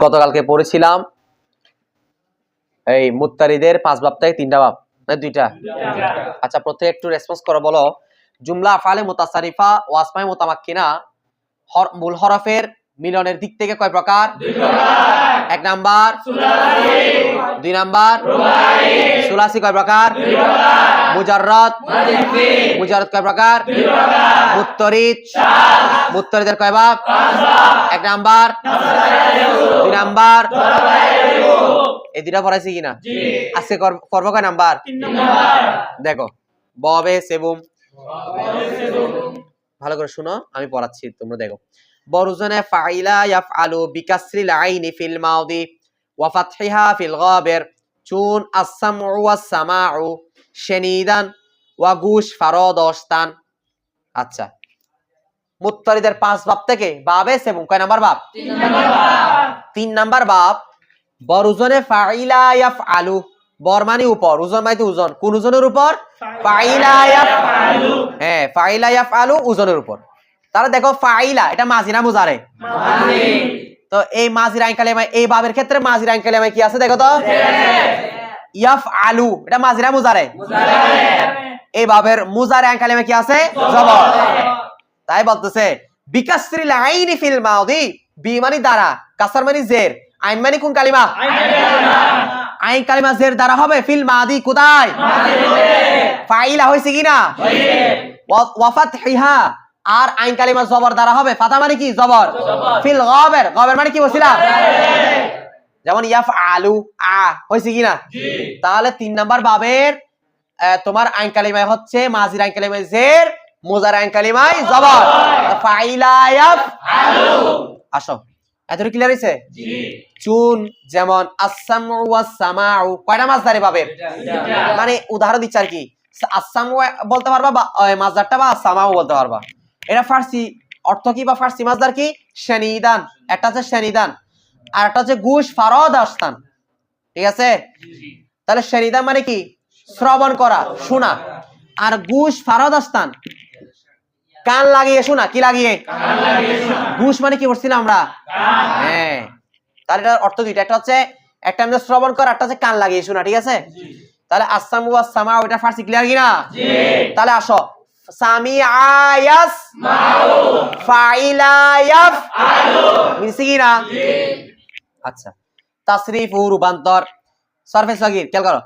গতকালকে পড়েছিলাম এই মুত্তারিদের 5 বাব থেকে 3টা বাব না 2টা? আচ্ছা, প্রত্যেক একটু রেসপন্স করো, বলো জুমলা আফআলে মুতাসারিফা ও আসমায়ে মুতামাক্কিনা মূল হরফের মিলনের দিক থেকে কয় প্রকার? 2 প্রকার। 1 নাম্বার সুলাসি, 2 নাম্বার রুবাই। সুলাসি কয় প্রকার? 2 প্রকার। মুজাররদ, মুজাররদ কয় প্রকার? 2 প্রকার। মুত্তারিদ, মুত্তারিদের কয় বাব? 5 বাব। 1 নাম্বার নাসারায়াজু, 2 নাম্বার দরাবায়াজু। এই দুইটা পড়াইছি কিনা? জি। আজকে করব কয় নাম্বার? 3 নাম্বার। দেখো বাবে সেবুম, ভালো করে শুনো, আমি পড়াচ্ছি, তোমরা দেখো। বরুজনে ফাইলা ইয়াফআলু বিকাসরিল আইনি ফিল মাউদি ওয়া ফাতহিহা ফিল গাবির চুন আস-সামউ ওয়াস-সামাউ শানিদান ওয়া গুশ ফারাদাস্তান। আচ্ছা, মুত্তারিদের 5 বাব থেকে বাবে সেবুম কয় নাম্বার বাব? 3 নাম্বার বাব। 3 নাম্বার বাব। বরুজনে ফাইলা ইয়াফআলু, বর মানে উপর, ওজন মানে ওজন, কোন ওজনের উপর? ফাইলা ইয়াফআলু। হ্যাঁ, ফাইলা ইয়াফআলু ওজনের উপর। তাহলে দেখো ফাইলা এটা মাজি না মুজারে? মাজি। তো এই মাজির আইন কালেমায়, এই বাবের ক্ষেত্রে মাজির আইন কালেমায় কি আছে দেখো তো? ইয়াফআলু এটা মাজি না মুজারে? মুজারে। এই বাবের মুজারে আইন কালেমায় কি আছে? জবর। তাই বলতেছে বিকাসরিল আইনি ফিল মাউদি, বি মানে দ্বারা, কাসর মানে জের, আইন মানে কোন কালিমা? আইন কালিমা জের দ্বারা হবে ফিল মাদি, কোথায়? ফাইলা হইছে কিনা? ওয়া ফাতহিহা, আর আইন কালিমা জবর দ্বারা হবে, ফাতা মানে কি? জবর। ফিল গাবির, গাবির মানে কি বলছিলাম? যেমন ইয়াফআলু, আ হইছে কিনা? জি। তাহলে 3 নাম্বার বাবের তোমার আইন কালিমায় হচ্ছে মাজির আইন কালিমায় জের, মুজার আইন কালিমায় জবর। ফাইলা ইয়াফআলু। আসো, এতটুকু ক্লিয়ার হইছে? জি। চুন যেমন আস-সামউ ওয়াস-সামাউ, কয়টা মাসদারে বাবের? মানে উদাহরণ দিচ্ছি আর কি। আস-সামউ বলতে পারবা বা মাসদারটা, বা আস-সামাউ বলতে পারবা। এটা ফার্সি অর্থ কি বা ফার্সি মাসদার কি? শানিদান। একটা হচ্ছে শানিদান, আর একটা হচ্ছে গুশ ফারাদাস্তান। ঠিক আছে? তাহলে শানিদান মানে কি? শ্রবণ করা, শোনা। আর গুশ ফারাদাস্তান কান লাগিয়ে শোনা। কি লাগিয়ে? কান লাগিয়ে শোনা। গুশ মানে কি বলছিলাম আমরা? কান। হ্যাঁ, তাহলে এটার অর্থ দুইটা, একটা হচ্ছে একটা আমাদের শ্রবণ করা, একটা হচ্ছে কান লাগিয়ে শোনা। ঠিক আছে? জি। তাহলে আস-সামউ ওয়াস-সামাউ এটা ফার্সি ক্লিয়ার কিনা? জি। তাহলে আসো, সামিআ ইয়াসমাউ, ফাইলা ইয়াফআলু, মিলছে কিনা? জি। আচ্ছা, তাসরিফ ও রূপান্তর, সরফে সগীর খেয়াল করো।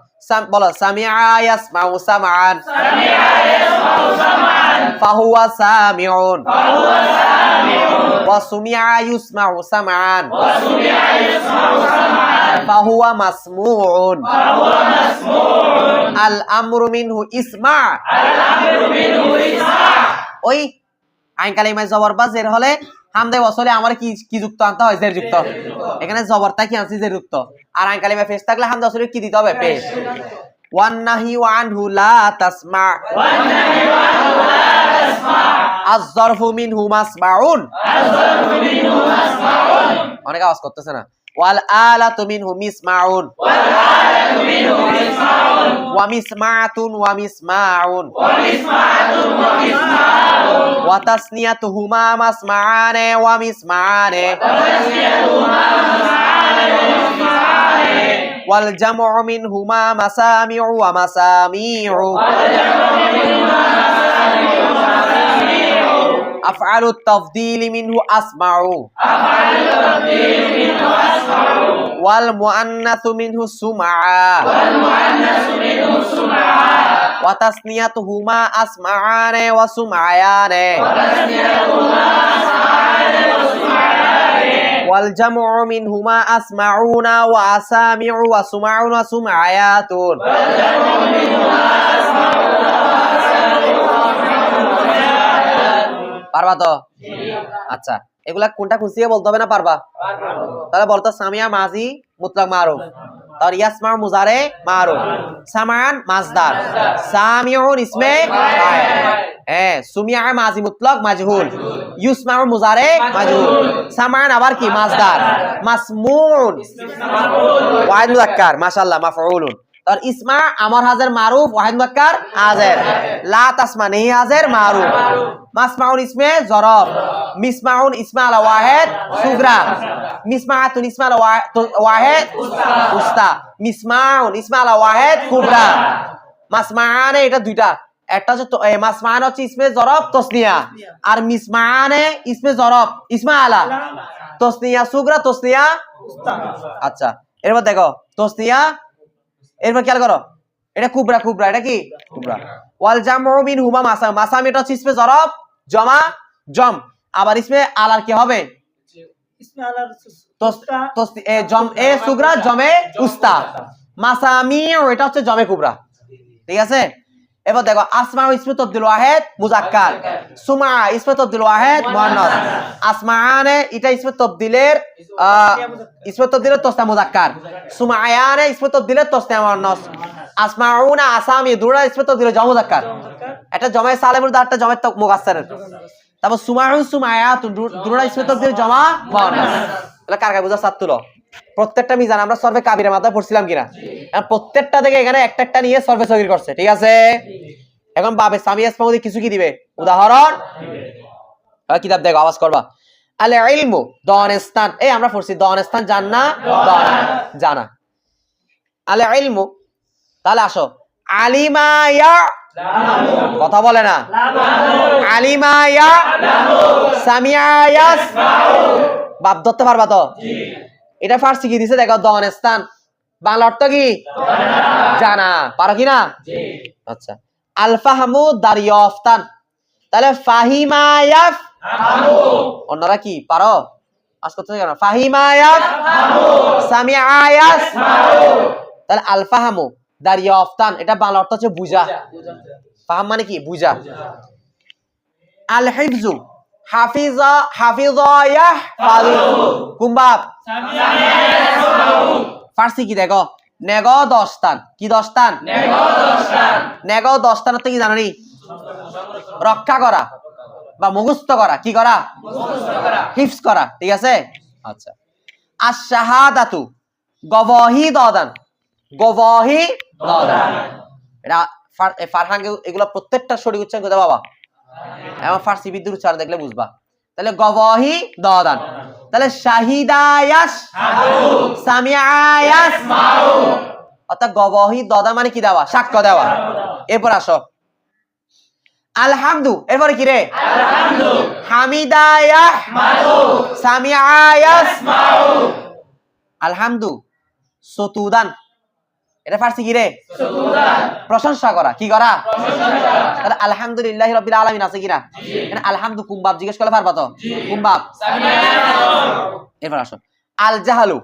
বলো সামিআ ইয়াসমাউ সামআন, সামিআ ইয়াসমাউ সামআন, ফাহুয়া সামিউন, ফাহুয়া সামিউন, ওয়া সুমিআ ইউসমাউ সামআন, ওয়া সুমিআ ইউসমাউ সামআন, ফাহুয়া মাসমুউন, ফাহুয়া মাসমুউন, আল আমরু মিনহু ইসমা, আল আমরু মিনহু ইসমা। ওই আইন কালিমায় জবর বা জের হলে হামদে ওয়াসলে আমার কি যুক্ত আনতে হয়? জের যুক্ত। এখানে জবরটা কি আনছি? জের যুক্ত। আর আইন কালিমায় পেশ থাকলে হামদে ওয়াসলে কি দিতে হবে? পেশ। ওয়ান নাহি আনহু লা তাসমা, ওয়ান নাহি আনহু লা তাসমা, আয-যারফু মিনহু মাসমাউন, আয-যারফু মিনহু মাসমাউন। অনেক আওয়াজ করতেছে না। ওয়াল আলাতু মিনহু মিসমাউন, ওয়াল আলাতু মিনহু মিসমাউন, ওয়া মিসমাতুন ওয়া মিসমাউন, ওয়া মিসমাতুন ওয়া মিসমাউন, ওয়া তাসনিয়াতুহুমা মাসমাআনে ওয়া মিসমাআনে, ওয়া তাসনিয়াতুহুমা মাসমাআনে ওয়া মিসমাআনে, ওয়াল জামউ মিনহুমা মাসামিউ ওয়া মাসামিউ, ওয়াল জামউ মিনহুমা মাসামিউ ওয়া মাসামিউ, আফআলু তাফদীল মিনহু আসমাউ, আফআলু তাফদীল মিনহু আসমাউ, ওয়াল মুআন্নাসু মিনহু সুমআ, ওয়াল মুআন্নাসু মিনহু সুমআ, ওয়া তাসনিয়াতুহুমা আসমাআনে ওয়া সুমআয়ানে, ওয়া তাসনিয়াতুহুমা আসমাআনে ওয়া সুমআয়ানে, ওয়াল জামউ মিনহুমা আসমাউনা ওয়া আসামিউ ওয়া সুমআউন ওয়া সুমআয়াতুন, ওয়াল জামউ মিনহুমা আসমাউনা ওয়া আসামিউ ওয়া সুমআয়াতুন। পারবা তো? জি। আচ্ছা, এগুলা কোনটা খুঁজিয়ে বলতে হবে না? পারবা? তাহলে বলতো সামিয়া মাজি মুতলাক মারুফ, আর ইয়াসমাউ মুজারে মারুফ, সামান মাসদার, সামিউন ইসমে ফাইল, হ্যাঁ, সুমিয়া মাজি মুতলাক মাজহুল, ইউসমাউ মুজারে মাজহুল, সামান আবার কি? মাসদার, মাসমুন ওয়াহিদ মুযাক্কার, মাশাআল্লাহ, মাফউলুন। তার ইসমা আমর হাজার মারুফ ওয়াহিদ মুযাক্কার হাজির লা তাসমানি হাজির মারুফ মাসমাউন ইসমে জরব মিসমাউন ইসমা আলা ওয়াহিদ সুগরা মিসমাআতুন ইসমা আলা ওয়াহিদ উস্তা মিসমাউন ইসমা আলা ওয়াহিদ কুবরা মাসমাআনে এটা দুইটা একটা হচ্ছে মাসমাআন হচ্ছে ইসমে জরব তাসনিয়া আর মিসমাআনে ইসমে জরব ইসমা আলা তাসনিয়া সুগরা তাসনিয়া আচ্ছা এরপর দেখো তাসনিয়া এরপর খেয়াল করো এটা কুবরা কুবরা এটা কি কুবরা ওয়াল জামউ মিনহুমা মাসাম মাসাম এটা হচ্ছে ইসমে জরব জমা জম আবার ইসমে আলার কি হবে ইসমে আলার জম এ সুগরা জমে উস্তা মাসামি এটা হচ্ছে জমে কুবরা ঠিক আছে এবার দেখো আসমা ইসমে তাবদীল ওয়াহিদ মুযাক্কার সুমা ইসমে তাবদীল ওয়াহিদ মুআন্নাস আসমাআনে এটা ইসমে তাবদীলের তাসনিয়া মুযাক্কার সুমায়ানে ইসমে তাবদীলের তাসনিয়া মুআন্নাস আসমাউনা আসামি দুরা ইসমে তাবদীলের জমা মুযাক্কার এটা জমা সালেমের দারটা জমা মুগাসসারের তারপর সুমাউন সুমায়াতুন দুরা ইসমে তাবদীলের জমা মুআন্নাস তাহলে কার কার বুঝা সাত তুলো প্রত্যেকটা মিজান আমরা সর্বে কাবিরের মাথায় পড়ছিলাম কিনা প্রত্যেকটা থেকে এখানে একটা একটা নিয়ে সর্বে সগীর করছে ঠিক আছে এখন বাবে সামি আসমাউদি কিছু কি দিবে উদাহরণ কিতাব দেখো আওয়াজ করবা আল ইলমু দানস্তান এই আমরা পড়ছি দানস্তান জানা জানা আল ইলমু তাহলে আসো আলিমা ইয়া কথা বলে না আলিমা ইয়া সামিয়া ইয়াসমাউ বাপ ধরতে পারবা তো এটা ফার্সি কি দিছে দেখো দানস্তান বাংলা অর্থ কি জানা পারো কি না আচ্ছা আল ফাহমু দারিয়াফতান তাহলে ফাহিমা ইয়াফহামু অন্যরা কি পারো আজ করতে কেন ফাহিমা ইয়াফহামু সামিআ ইয়াসমাউ তাহলে আল ফাহমু দারিয়াফতান এটা বাংলা অর্থ হচ্ছে বুঝা ফাহাম মানে কি বুঝা আল হিফজু হাফিজা হাফিজা ইয়াহফাযু কুমবাব সামিআ ইয়াসমাউ ফার্সি কি দেখো নেগ দস্তান কি দস্তান নেগ দস্তান অর্থ কি জানি রক্ষা করা বা মুখস্থ করা কি করা হিফজ করা ঠিক আছে আচ্ছা আশ-শাহাদাতু গওয়াহি দাদান গওয়াহি দাদান এটা ফারহান এগুলো প্রত্যেকটা সঠিক উচ্চারণ করতে বাবা এমন ফার্সি বিদ্যুৎ উচ্চারণ দেখলে বুঝবা তাহলে গওয়াহি দাদান তাহলে শাহিদা ইয়াশহাদু সামিআ ইয়াসমাউ অর্থাৎ গওয়াহি দাদা মানে কি দেওয়া সাক্ষ্য দেওয়া এরপর আসো আলহামদু এরপরে কি রে আলহামদু হামিদা ইয়াহমাদু সামিআ ইয়াসমাউ আলহামদু সুতুদান এটা ফার্সি কি রে সুতুদান প্রশংসা করা কি করা প্রশংসা করা তাহলে আলহামদুলিল্লাহি রাব্বিল আলামিন আছে কিনা জি আলহামদু কুমবাব জিজ্ঞেস করলে পারবা তো কুমবাব সামিআ ইয়াসমাউ এরপর আসো আল জাহালু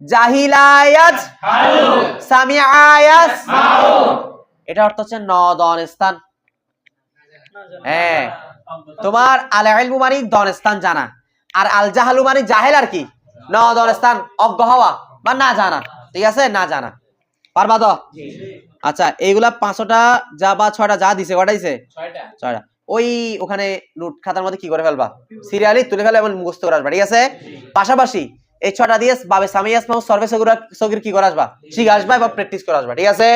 জাহিলা ইয়াজহালু সামিআ ইয়াসমাউ এটা অর্থ হচ্ছে নদনস্থান হ্যাঁ তোমার আল ইলমু মানে দনস্থান জানা আর আল জাহালু মানে জাহেল আর কি নদনস্থান অজ্ঞ হওয়া বা না জানা ঠিক আছে না জানা পারবা তো আচ্ছা এইগুলা 5টা যা বা 6টা যা দিছে কয়টা দিছে 6টা ওই ওখানে নোট খাতার মধ্যে কি করে ফেলবা সিরিয়ালি তুলে ফেলে এবং মুখস্থ করে আসবা ঠিক আছে পাশাপাশি এই 6টা দিয়ে বাবে সামিয়া আসমাউ সর্বে সগীর কি করে আসবা শিখে আসবা এবং প্র্যাকটিস করে আসবা ঠিক আছে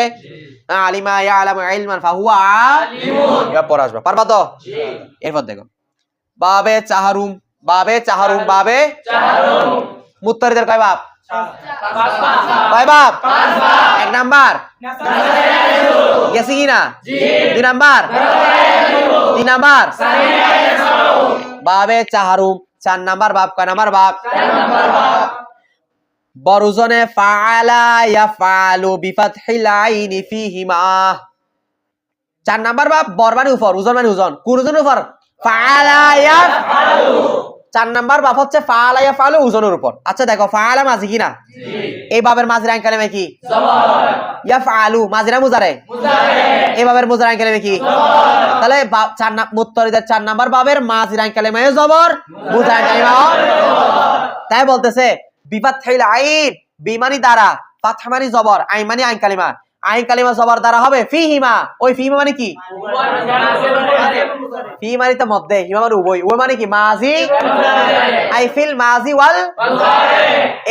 আলিমা ইয়ালামু ইলমান ফাহুয়া আলিমুন এটা পড়া আসবা পারবা তো জি এরপর দেখো বাবে চাহারুম বাবে মুত্তারিদের কয় বাপ কয় বাপ এক নাম্বার গেছে কি না দুই নাম্বার তিন নাম্বার বাবে চাহারুম 4 নাম্বার বাপ কয় নাম্বার বাপ বরুজনে ফাআলা ইয়াফআলু বিফাতহিল আইনি ফিহিমা 4 নাম্বার বাপ বর মানে উপর উজন মানে ওজন কোন ওজনের উপর ফাআলা ইয়াফআলু 4 নাম্বার বাপ হচ্ছে ফাআলা ইয়াফআলু ওজনের উপর আচ্ছা দেখো ফাআলা মাঝি কি না জি এই বাবের মাঝির আইন কালেমে কি জবর ইয়াফআলু মাঝিরা মুজারে এই বাবের মুজারে আইন কালেমে কি জবর তাহলে 4 মুত্তারিদের 4 নাম্বার বাবের মাঝির আইন কালেমে জবর মুজারে কালেমে তাই বলতেছে বিফাতহিল আইন বিমানি দ্বারা ফাতহা মানে জবর আইন মানে আইন কালিমা আইন কালিমা জবর দ্বারা হবে ফিহিমা। ওই ফিহিমা মানে কি? ফি মানে তো মধ্যে, হিমা মানে উভয়। ওই মানে কি? মাজি আই ফিল মাজি ওয়াল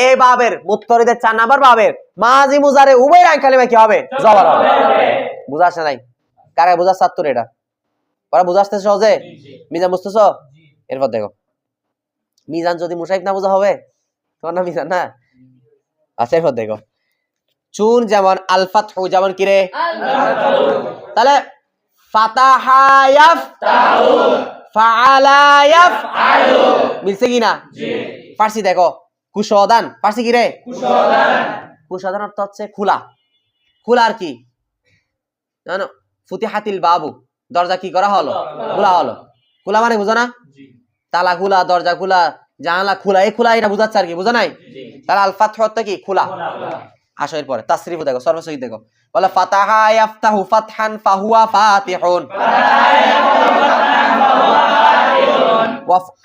এই বাবের মুত্তরিদের 4 নাম্বার বাবের মাজি মুজারে উভয়ের আইন কালিমা কি হবে? জবর হবে। বুঝা আসে নাই? কারা বুঝা ছাত্র এটা? পরে বুঝা আসতেছে সহজে? মিজান বুঝতেছো? এরপর দেখো, মিজান যদি মুসাইফ না বুঝা হবে তোমার না মিজান না। আচ্ছা এরপর দেখো, চুন যেমন আল ফাতহু যেমন কি রে? তাহলে ফাতাহা ইয়াফতাহু ফাআলা ইয়াফআলু মিলছে কি না? ফার্সি দেখো, কুশদান ফার্সি কি রে? কুশদান অর্থ হচ্ছে খোলা। খোলা আর কি জানো? ফুতিহাতিল বাবু, দরজা কি করা হলো? খোলা হলো। খোলা মানে বুঝো না? তালা খোলা, দরজা খোলা, জানালা খোলা, এই খোলা এটা বুঝাচ্ছে আর কি, বুঝো নাই? তাহলে আল ফাতহু অর্থ কি? খোলা। আসো এরপরে তাসরিফ দেখো, সর্বসহিত দেখো, বলে ফাতাহা ইয়াফতাহু ফাতহান ফাহুয়া ফাতিহুন।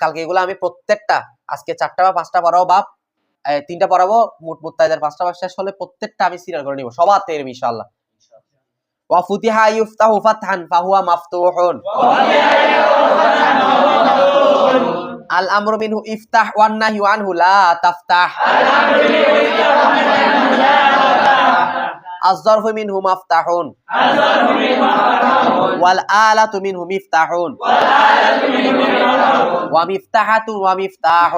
কালকে এগুলো আমি প্রত্যেকটা, আজকে 4টা বা 5টা পড়াবো, বাপ 3টা পড়াবো, মোট মুত্তাহিদের 5টা শেষ হলে প্রত্যেকটা আমি সিরিয়াল করে নিব সবার থেকে ইনশাআল্লাহ। ওয়া ফুতিহা ইফতাহু ফাতহান ফাহুয়া মাফতুহুন। আল আমরু মিনহু ইফতাহ ওয়ান নাহয়ু আনহু লা তাফতাহ। الظرف منه مفتاح والآلة منه مفتاح ومفتاحة ومفتاح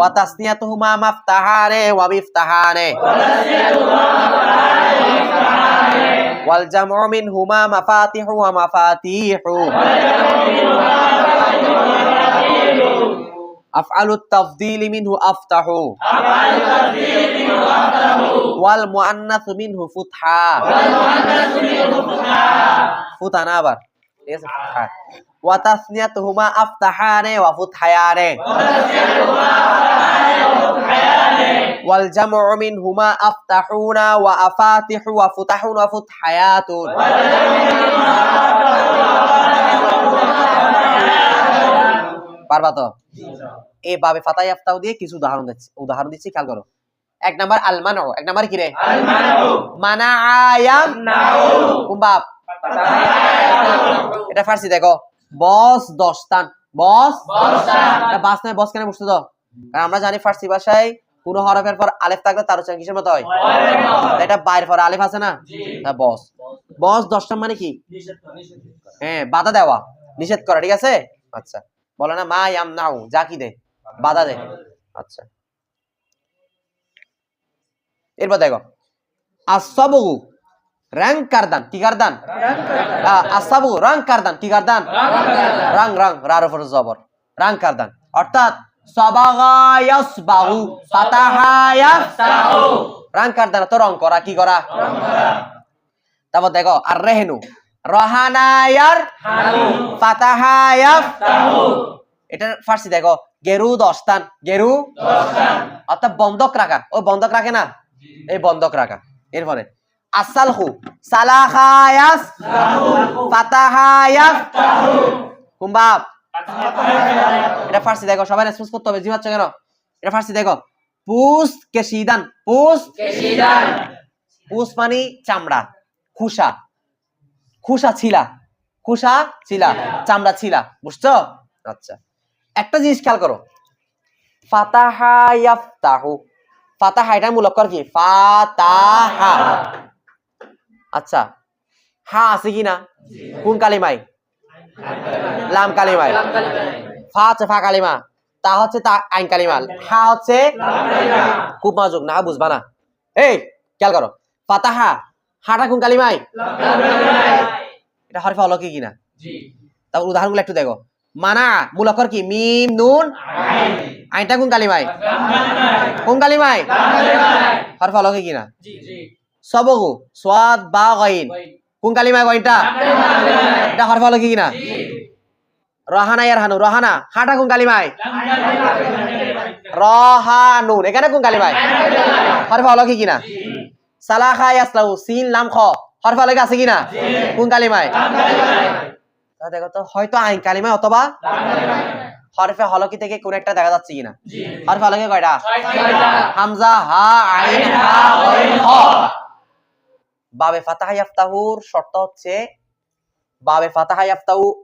وتثنيتهما مفتاحان ومفتاحان والجمع منهما مفاتيح ومفاتيح أفعل التفضيل منه أفتح والمؤنث منه فتحا فتحا আবার ঠিক আছে فتحا وتثنيتهما أفتحان وفتحيان والجمع منهما أفتحون وأفاتح وفتح وفتحيات পারবা তো? এইভাবে ফাতাহ ইফতাহ দিয়ে কিছু উদাহরণ দিচ্ছি খেয়াল করো। 1 নাম্বার আল মানউ। 1 নাম্বার কি রে? আল মানউ। মানাআ ইয়ামনাউ কুমবাব এটা ফার্সি দেখো, বস দস্তান, বস দস্তান, এটা বাস না, বস কেন বুঝছো তো? কারণ আমরা জানি ফার্সি ভাষায় কোন হরফের পর আলিফ থাকলে তার উচ্চারণ কিসের মতো হয়? এটা বাইরের পর আলিফ আছে না, তা বস। বস দস্তান মানে কি? হ্যাঁ, বাধা দেওয়া, নিষেধ করা, ঠিক আছে? আচ্ছা, বলে না মা ইয়ামনাউ, যা কি দে, বাধা দে। আচ্ছা, এরপর দেখো আসসাবু রং কারদান, কি কারদান? আসসাবু রং কারদান, কি কারদান? রং রং রার উপর জবর, রং কারদান, অর্থাৎ সাবাগা ইয়াসবাহু ফাতাহা ইয়াফতাহু, রং কারদান তো রং করা, কি করা? রং করা। তারপর দেখো আর রেহনু রহানা ইয়ারহানু ফাতাহা ইয়াফতাহু, এটা ফার্সি দেখো গেরু দস্তান, গেরু দস্তান অর্থাৎ বন্ধক রাখা, ও বন্ধক রাখে না, এই বন্ধক রাখা। এরপরে আসালহু সালাহা ইয়াসলাহু ফাতাহা ইয়াফতাহু কুমবাব, এটা ফার্সি দেখো, সবাই রেসপন্স করতে হবে, জিমাচ্ছ কেন? এটা ফার্সি দেখো পুস কেশিদান, পুস কেশিদান, পুস মানে চামড়া, খুশা, খুশা ছিলা, খুশা ছিলা, চামড়া ছিলা, বুঝছো? আচ্ছা, একটা জিনিস খেয়াল করো, ফাতাহা ইয়াফতাহু, ফাতাহা এটা মূল অক্ষর কি? ফাতাহা। আচ্ছা, হা আছে কি না? কোন কালিমায়? লাম কালিমায়। ফা হচ্ছে ফা কালিমা, তা হচ্ছে তা আইন কালিমা, হা হচ্ছে খুব মনোযোগ না বুঝবা না। এই খেয়াল করো, ফাতাহা হাটা কোন কালিমায়? এটা হরফে অলৌকিক কিনা? তারপর উদাহরণগুলো একটু দেখো। মানা মূল অক্ষর কি? মিম নুন আইন, আইনটা কোন কালিমায়? কোন কালিমায়? হরফে অলৌকিক কিনা? সবগু সাদ বা গাইন, কোন কালিমায় গইনটা? এটা হরফে অলৌকিক কিনা? রহানা ইয়ারহানু, রহানা হাটা কোন কালিমায়? রহানুন, এখানে কোন কালিমায়? হরফে অলৌকিক কিনা? সালাহা ইয়াসলাহু সিন লাম খ, হরফে অলৌকিক আছে কিনা? কোন কালিমায়? দেখো তো, হয়তো আইন কালিমায় অথবা হরফে হলকি থেকে কোন একটা দেখা যাচ্ছে কিনা? হরফে হলকি কয়টা? হামজা, হা, আইন, হা, গইন, হ। বাবে ফাতাহা ইয়াফতাহুর শর্ত হচ্ছে, বাবে ফাতাহা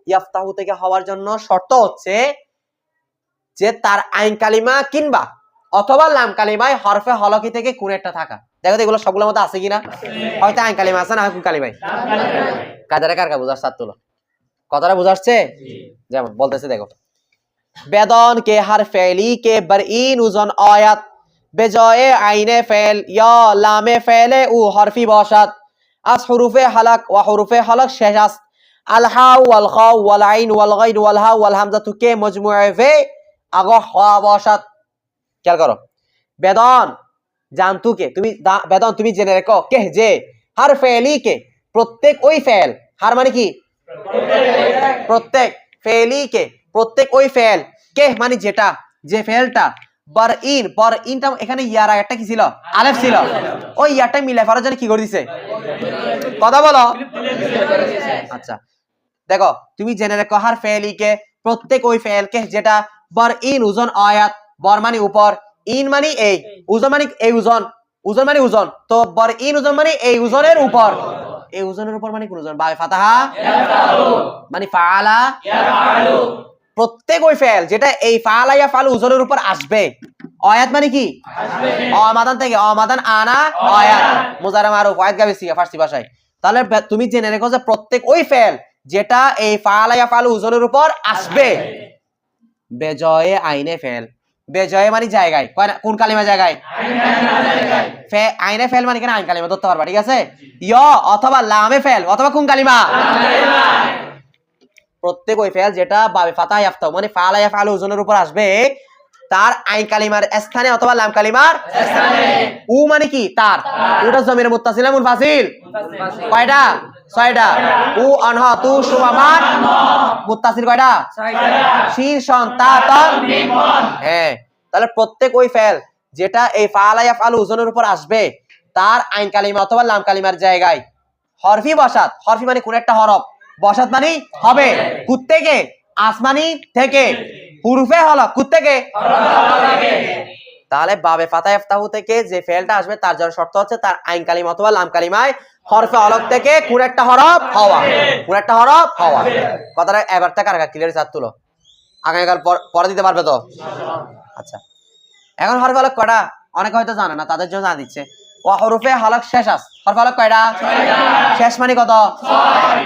ইয়াফতাহু থেকে হওয়ার জন্য শর্ত হচ্ছে যে তার আইন কালিমা কিংবা অথবা লাম কালিমায় হরফে হলকি থেকে কোন একটা থাকা। দেখো তো এগুলো সবগুলোর মধ্যে আছে কিনা? হয়তো আইন কালিমা আছে না কোন কালিমায়? কাদারে কারকা বুঝার সাথ তুলো, কথাটা বুঝাচ্ছে? যেমন বলতেছে দেখো, বেদন কে হার ফেলি কে বরইন উজন আয়াত বেজয়ে আইনে ফেল ইয়া লামে ফেলে উ হরফি বসাত আস হুরুফে হালাক ওয়া হুরুফে হালাক শেষ আস আল হা ওয়াল খা ওয়াল আইন ওয়াল গাইন ওয়াল হা ওয়াল হামজাতু কে মজমুআ ফে আগো হা বসাত। খেয়াল করো, বেদন জানতু কে, তুমি বেদন তুমি জেনে রেখো কে যে হার ফেলি কে প্রত্যেক ওই ফেল, হার মানে কি? প্রত্যেক, ফেলি কে প্রত্যেক ওই ফেল, কে মানে যেটা, যে ফেলটা বরইন, বরইনটা এখানে ইয়ার আগেরটা কি ছিল? আলেফ ছিল। ওই ইয়ারটা মিলে ফেলার জন্য কি করে দিছে? কথা বলো। আচ্ছা দেখো, তুমি জেনে রেখো হার ফেলি কে প্রত্যেক ওই ফেল কে যেটা বরইন ওজন আয়াত, বর মানে উপর, ইন মানে এই, ওজন মানে এই ওজন, ওজন মানে ওজন, তো বরইন ওজন মানে এই ওজনের উপর, এই ওজনের উপর মানে কোন ওজন? বাবে ফাতাহা মানে ফাআলা ইয়াফআলু, প্রত্যেক ওই ফেল যেটা এই ফাআলা ইয়াফআলু ওজনের উপর আসবে। আয়াত মানে কি? আসবে। অমাদান থেকে, অমাদান আনা আয়াত, মুজারা মারুফ আয়াত গাবে সিগা ফারসি ভাষায়। তাহলে তুমি জেনে রেখো যে প্রত্যেক ওই ফেল যেটা এই ফাআলা ইয়াফআলু ওজনের উপর আসবে। বেজয়ে আইনে ফেল, বেজয়ে মানে জায়গায়, কোন কালিমা জায়গায়? ফে আইনে ফেল মানে কেন আইন কালিমা ধরতে পারবা, ঠিক আছে? ইয় অথবা লামে ফেল অথবা কোন কালিমা? প্রত্যেক ওই ফেল যেটা বাবে ফাতাহা ইয়াফতাহু মানে ফাআলা ইয়াফআলু ওজনের উপর আসবে, তার আইন কালিমার স্থানে অথবা লাম কালিমার স্থানে। উ মানে কি? তার, উটা জমির মুত্তাসিল না মুনফাসিল? কয়টা? 6টা। উ আনহা তু সুমামান মুত্তাসিল কয়টা? 6টা। শিন শন তা তা মিম মন। হ্যাঁ, তাহলে প্রত্যেক ওই ফেল যেটা এই ফাআলা ইয়াফআলু ওজনের উপর আসবে, তার আইন কালিমা অথবা লাম কালিমার জায়গায় হরফি বসাত, হরফি মানে কোন একটা হরফ, বসাত মানে হবে, কুত্তেকে আসমানি থেকে, হুরুফে হলক কুত্তেকে। তাহলে বাবে ফাতাহা ইয়াফতাহু থেকে যে ফেলটা আসবে তার জন্য শর্ত হচ্ছে তার আইন কালিমা অথবা লাম কালিমায় হরফে হলক থেকে কোন একটা হরফ হওয়া, কোন একটা হরফ হওয়া। কথাটা এবার থেকে আর ক্লিয়ার সাথ তুলো, আগামীকাল পরে দিতে পারবে তো? আচ্ছা, এখন হরফে হলক কয়টা অনেকে হয়তো জানে না, তাদের জন্য জানা দিচ্ছে। ও হরফে হলক শেষ আস, হরফে হলক কয়টা? শেষ মানে কত? 6।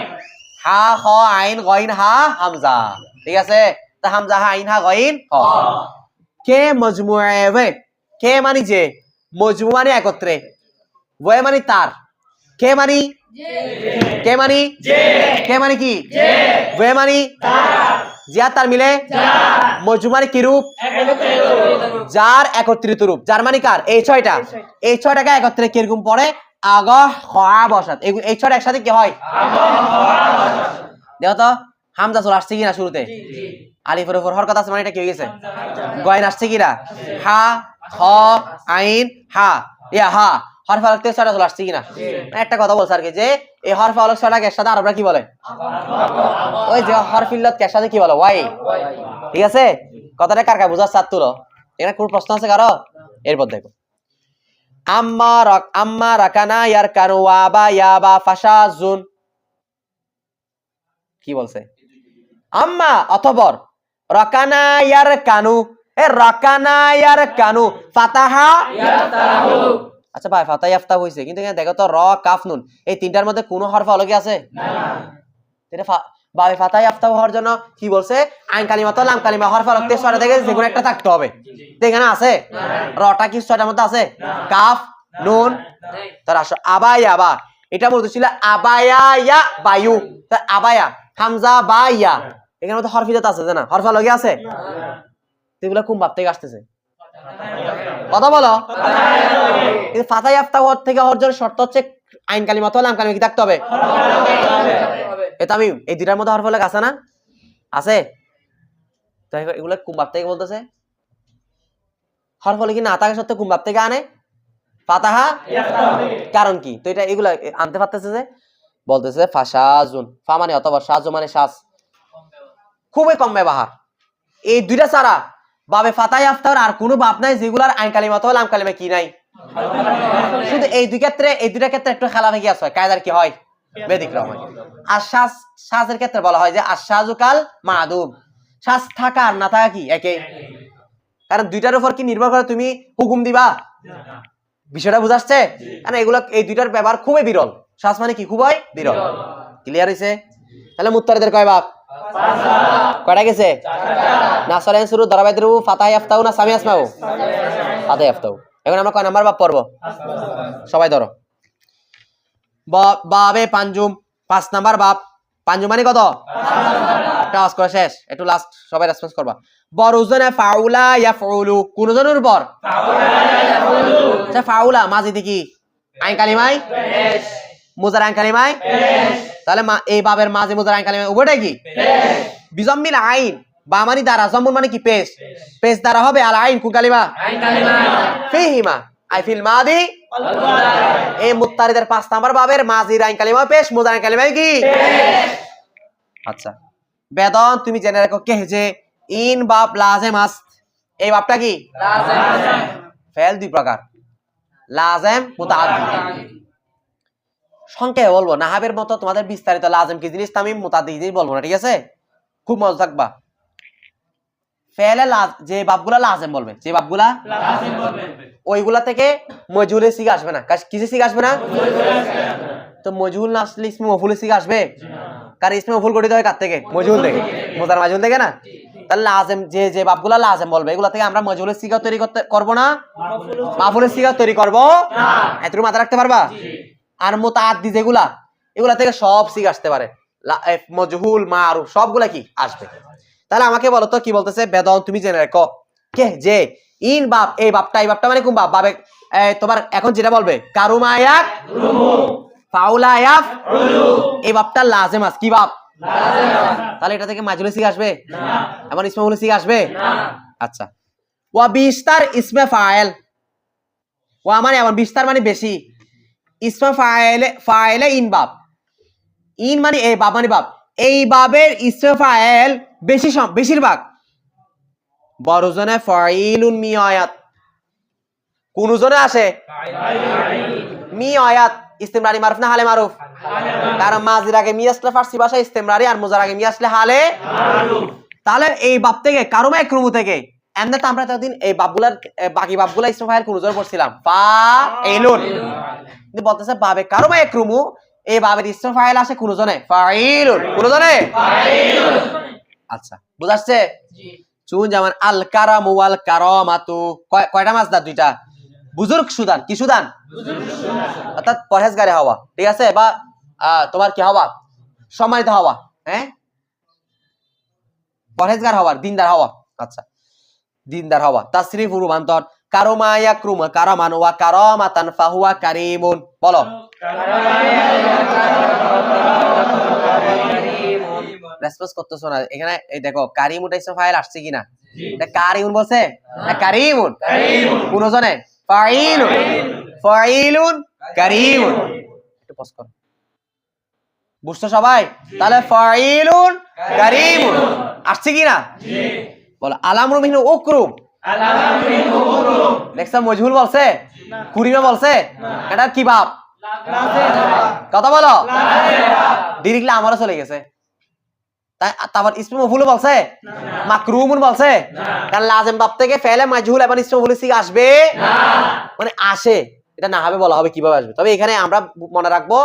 হা খ আইন গইন হা হামজা, ঠিক আছে? তা হামজা হা আইন হা গইন হ। কে মজমুআ ওয়ে, কে মানে যে, মজমু মানে একত্রে, ওয়ে মানে তার, কে মানে কে মানে কে মানে কি? ওয়ে মানে যা তার মিলে, মজমু মানে কি রূপ? যার একত্রিত রূপ, যার মানে কার? এই 6টা, এই 6টাকে একত্রে কিরকম পড়ে? আগা খা বসাত, এই 6টা একসাথে কি হয়? দেখো তো হামজা চলে আসছে কিনা শুরুতে? আলিফের উপর হরকত আছে মানে এটা কি হয়ে গেছে? গয়ন আসছে কিনা? হা খ আইন হা, ইয়া হা হরফে হলক থেকে 6টা চলে আসছে কিনা? একটা কথা বলছ আর কি, যে এই হরফে হলক 6টাকে একসাথে আরবরা কি বলে? ওই যে হরফ ইল্লাত কে একসাথে কি বলে? ওয়াই, ঠিক আছে? কথাটা কার কার বুঝার সাথ তুলো, এখানে কোন প্রশ্ন আছে কারো? এরপর দেখো, আম্মা রাকানা ইয়ারকানু ওয়াবা ইয়াবা ফাশাজুন, কি বলছে? আম্মা অথবর রাকানা ইয়ারকানু, এ রাকানা ইয়ারকানু ফাতাহা ইয়াফতাহু। আচ্ছা ভাই ফাতাহা ইয়াফতাহু হইছে, কিন্তু এখানে দেখো তো র কাফ নুন এই তিনটার মধ্যে কোনো হরফ হলকি আছে? না। এটা বাবে ফাতাহা ইয়াফতাহু হওয়ার জন্য কি বলছে? আইন কালিমা তো লাম কালিমা হরফ হলক থেকে 6টা থেকে যে কোনো একটা থাকতে হবে। এখানে আছে? রটা কি 6টার মধ্যে আছে? কাফ নুন, তার আসো আবায়া বা, এটা বলতে ছিল আবায়া ইয়া বায়ু, তার আবায়া হামজা বা ইয়া, এখানে মধ্যে হরফিজাত আছে না? হরফ হলকি আছে? এগুলা কোন ভাব থেকে আসতেছে? কথা বলো। কিন্তু ফাতাহা ইয়াফতাহু থেকে হওয়ার জন্য শর্ত হচ্ছে আইন কালিমা তো লাম কালিমা কি থাকতে হবে? এটা আমি এই দুটার মধ্যে হরফ হলক আছে না? আছে। তো এগুলা কোন ভাব থেকে বলতেছে? হরফ হলক কি না থাকা সত্ত্বেও কোন ভাব থেকে আনে? ফাতাহা ইয়াফতাহু। কারণ কি? তো এটা এগুলা আনতে পারতেছে যে, বলতেছে ফাশাজুন, ফা মানে অথবা শাজু মানে শ্বাস, খুবই কম ব্যবহার, এই দুইটা ছাড়া বাবে ফাতাহ ইয়াফতার আর কোনো বাপ নাই যেগুলার আইন কালিমা তো লাম কালিমা কি নাই। শুধু এই দুই ক্ষেত্রে, এই দুইটা ক্ষেত্রে একটু খেলাফি আছে, কায়দার কি হয় ব্যতিক্রম হয়। আর সাজের ক্ষেত্রে বলা হয় যে আশাজুকাল মাদুম, সাজ থাকা আর না থাকা কি একই, কারণ দুইটার উপর কি নির্ভর করে তুমি হুকুম দিবা, বিষয়টা বুঝাচ্ছে। কারণ এগুলো এই দুইটার ব্যবহার খুবই বিরল, সাজ মানে কি খুবই বিরল। ক্লিয়ার হইছে? তাহলে মুত্তারিদের কয় বাপ? কয়টা গেছে? নাসরাইন শুরু দরাবাইদের ফাতাহ ইয়াফতাউ না সামি আসমাউ? ফাতাহ ইয়াফতাউ। এখন আমরা কয় নাম্বার বাপ পড়ব? সবাই ধরো। বাবে পাঞ্জুম, 5 নাম্বার বাপ। পাঞ্জুম মানে কত? টাস করে শেষ। একটু লাস্ট সবাই রেসপন্স করবা। বরুজনে ফাউলা ইয়াফউলু, কোন জনের উপর? আচ্ছা ফাউলা মাজিদি কি আইন কালিমায় পেশ, মুজার আইন কালিমায় পেশ। তাহলে এই বাবের মাঝে মুজার আইন কালিমায় উভয়টাই কি পেশ। বিজম্মিল আইন বা মানে দ্বারা, জম্মুন মানে কি পেশ, পেশ দ্বারা হবে আল আইন কোন কালিমা? আইন কালিমা। ফিহিমা আই ফিল মাদি এই মুত্তারিদের 5 নাম্বার বাবের মাজির আইন কালিমা পেশ, মুজার আইন কালিমায় কি পেশ। আচ্ছা বেদন তুমি জেনে রাখো কে যে ইন বাব লাজেম আস্ত, এই বাবটা কি লাজেম। ফেল দুই প্রকার, লাজেম মুতাআদ্দি। সংক্ষেপে বলবো, নাহাবের মতো তোমাদের বিস্তারিত লাজেম কি জিনিস তামিম মুতাআদ্দি জিনিস বলবো না, ঠিক আছে? খুব মজা থাকবা। ফেলে যে বাবগুলা লাজেম বলবে, যে বাবগুলা লাজেম বলবে ওইগুলা থেকে মজহুলের সিগা আসবে না। কিসে সিগা আসবে না? তো মজহুল না আসলে ইসমে মফউলের সিগা আসবে? কারণ ইসমে মফউল গঠিত হয় কার থেকে? মজহুল থেকে, মুজার মাজহুল থেকে না। তাহলে লাজেম যে বাবগুলা লাজেম বলবে এগুলা থেকে আমরা মজহুলের সিগা তৈরি করব না, মাফউলের সিগা তৈরি করব না। এতটুকু মাথায় রাখতে পারবা? আর মুতাআদ্দি যেগুলা এগুলা থেকে সব সিগা আসতে পারে, মজহুল মারুফ সবগুলা কি আসবে। তাহলে আমাকে বলো তো কি বলতেছে বেদন তুমি জেনে রাখো কে যে ইন বাপ, এই বাপটা, এই বাপটা মানে কোন বাপ? বাবে তোমার এখন যেটা বলবে কারুমা ইয়াক রুমু ফাউলা ইয়াফ উলু, এই বাপটা লাজেম আস কি বাপ? লাজেম। তাহলে এটা থেকে মাজহুলের সিগা আসবে না, এমন ইসমে মফউলের সিগা আসবে না। আচ্ছা ওয়া বিস্তার ইসমে ফাইল, ওয়া মানে এমন বিস্তার মানে বেশি, ইসমে ফাইলে ইন বাপ, ইন মানে এই বাপ মানে বাপ, এই বাবের ইসমে ফাইল বেশিরভাগ বড়জনে ফাইলুন মি আয়াত, কোন জনে আসে মি আয়াত, ইস্তেমরারি মারুফ না হালে মারুফ? কারণ মাজির আগে মি আসলে ফার্সি ভাষায় ইস্তেমরারি, আর মুজার আগে মি আসলে হালে মারুফ। তাহলে এই বাপ থেকে কারুমা একরুমু থেকে এমনি তো আমরা ততদিন এই বাপগুলার বাকি বাপগুলা ইসমে ফাইল কোন জনে পড়ছিলাম ফাইলুন, কিন্তু বলতেছে বাবে কারুমা একরুমু এই বাবের ইসমে ফাইল আসে কোন জনে? ফাইলুন। কোন জনে? ফাইলুন। আচ্ছা বুঝাচ্ছে? জি। চুন যেমন আল কারামু ওয়াল কারামাতু, কয়টা মাসদার? দুইটা। বুজুর্গ সুদান, কি সুদান? বুজুর্গ সুদান, অর্থাৎ পরহেজগারে হওয়া, ঠিক আছে? বা তোমার কি হওয়া? সম্মানিত হওয়া, হ্যাঁ পরহেজগার হওয়ার, দিনদার হওয়া। আচ্ছা দিনদার হওয়া। তাসরিফ রূপান্তর কারুমা ইয়াকরুম কারামান ওয়া কারামাতান ফাহুয়া কারীমুন, বলো রেসপন্স করতেছো না এখানে। এই দেখো কারিমুন ইসমে ফাইল আসছে কিনা? এটা কারিমুন বলছে না কারিমুন? কোন জনে? ফাইলুন। ফাইলুন কারিমুন। একটু পজ করো, বুঝছো সবাই? তাহলে ফাইলুন কারিমুন আসছে কিনা? জি। বলো আলামরু মিনহু উকরুম, আলামরু মিনহু উকরুম দেখছো মজহুল বলছে? কুরিমা বলছে? এটা কি বাপ? লাজেম। কথা বলো ডিরেক্টলি আমারও চলে গেছে। তারপর ইসমে মফউল বলছে? মাকরুমুন বলছে? কারণ লাজেম বাপ থেকে ফেলে মাজহুল এবং ইসমে মফউল সিগা আসবে না, মানে আসে, এটা না হবে বলা হবে কিভাবে আসবে। তবে এখানে আমরা মনে রাখবো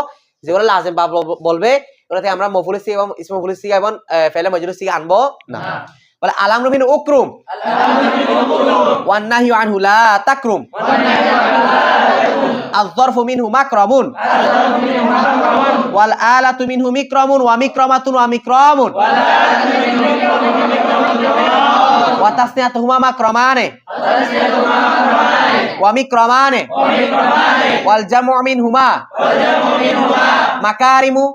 যেগুলো লাজেম বাপ বলবে ওটাতে আমরা মফউল সিগা এবং ইসমে মফউল সিগা এবং ফেলে মাজহুল সিগা আনবো না। বলে আলামরু মিনহু উকরুম ওয়ান নাহয়ু আনহু লা তাকরুম, আয-যারফু মিনহু মাকরামুন ওয়াল আলাতু মিনহু মিকরামুন ওয়া মিকরামাতুন ওয়া মিকরামুন ওয়া তাসনিয়াতুহুমা মাকরামানে ওয়া মিকরামানে ওয়াল জামউ মিনহুমা মাকারিমু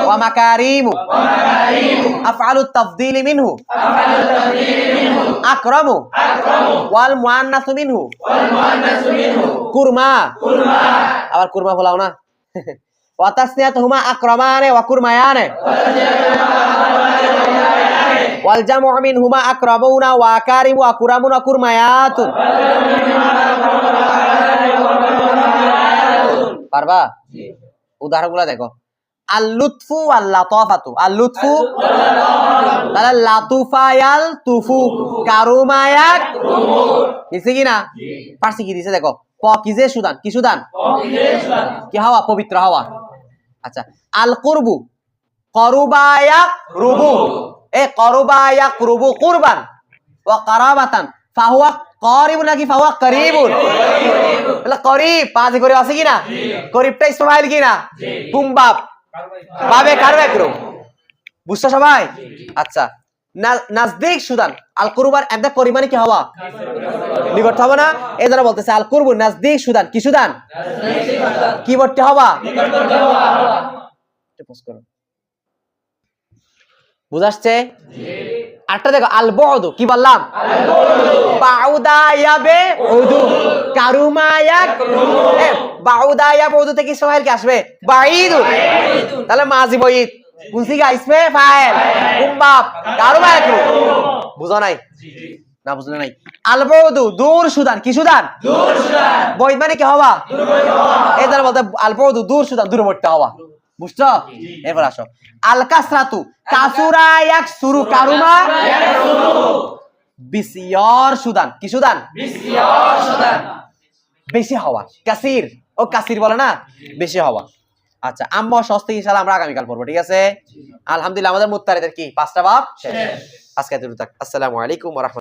ওয়া মাকারিমু আফআলুত তাফদীলি মিনহু আকরামু ওয়াল মুআন্নাসু মিনহু কুরমা, আবার কুরমা বলাও না। ওয়া তাসনিয়াতুহুমা আকরামানে ওয়া কুরমায়ানে ওয়াল জামু মিনহুমা আকরামুনা ওয়া আকারিমু ওয়া কুরামুন ওয়া কুরমায়াতুন। পারবা? উদাহরণগুলো দেখো। আল লুতফু ওয়াল লাতাফাতু। আল লুতফু তাহলে লাতুফায়াল তুফু কারুমায়াক দিছে কি না? পারছি কি দিছে দেখো। পাকিজে সুদান। কি সুদান? কি হাওয়া? পবিত্র হাওয়া। আচ্ছা, আল কুরবু করুবায়াক রুবু। এ করুবায়াক রুবু কুরবান ওয়া কারাবাতান ফাহুয়া করিবুন নাকি ফাহুয়া করিবুন? বলে করিব, পাঁচে করে আছে কি না? করিবটা ইসমাইল কি না? কুমবাব বাবে কারবে করো। বুঝছো সবাই? আচ্ছা, নাজদিক সুদান। আল কুরবার একদা করি মানে কি হওয়া? নিকট হবে না? এই জন্য বলতেছে আল কুরবু নাজদিক সুদান। কি সুদান? কি বলতে হওয়া? বুঝাচ্ছে? আরটা দেখো, আল বুদু। কি বললাম? বাউদা ইয়াবে উদু কারুমা ইয়াক। বাউদা ইয়া বুদু থেকে ইসমাইল কি আসবে? বাঈদু। তাহলে মাজি বঈদ কুনসি গা ইসমে ফাইল কুমবাব কারুমা ইয়াক। বুঝো নাই? না বুঝলে নাই। আল বুদু দূর সুদান। কি সুদান? দূর সুদান। বঈদ মানে কি হওয়া? এই জন্য বলতে আল বুদু দূর সুদান, দূরবর্তী হওয়া। বুঝছো? এরপর আসো, আল কাসরাতু কাসুরা ইয়াকসুরু কারুমা বিসিয়র সুদান। কি সুদান? বিসিয়র সুদান, বেশি হওয়া। কাসির ও কাসির বলে না, বেশি হওয়া। আচ্ছা, আম্মা সস্তে ইনশাআল্লাহ আমরা আগামীকাল পড়বো, ঠিক আছে? আলহামদুলিল্লাহ আমাদের মুত্তারিদের কি 5টা বাব শেষ। আজকে এতটুকু থাক। আসসালামু আলাইকুম ওয়া রাহমাতুল্লাহ।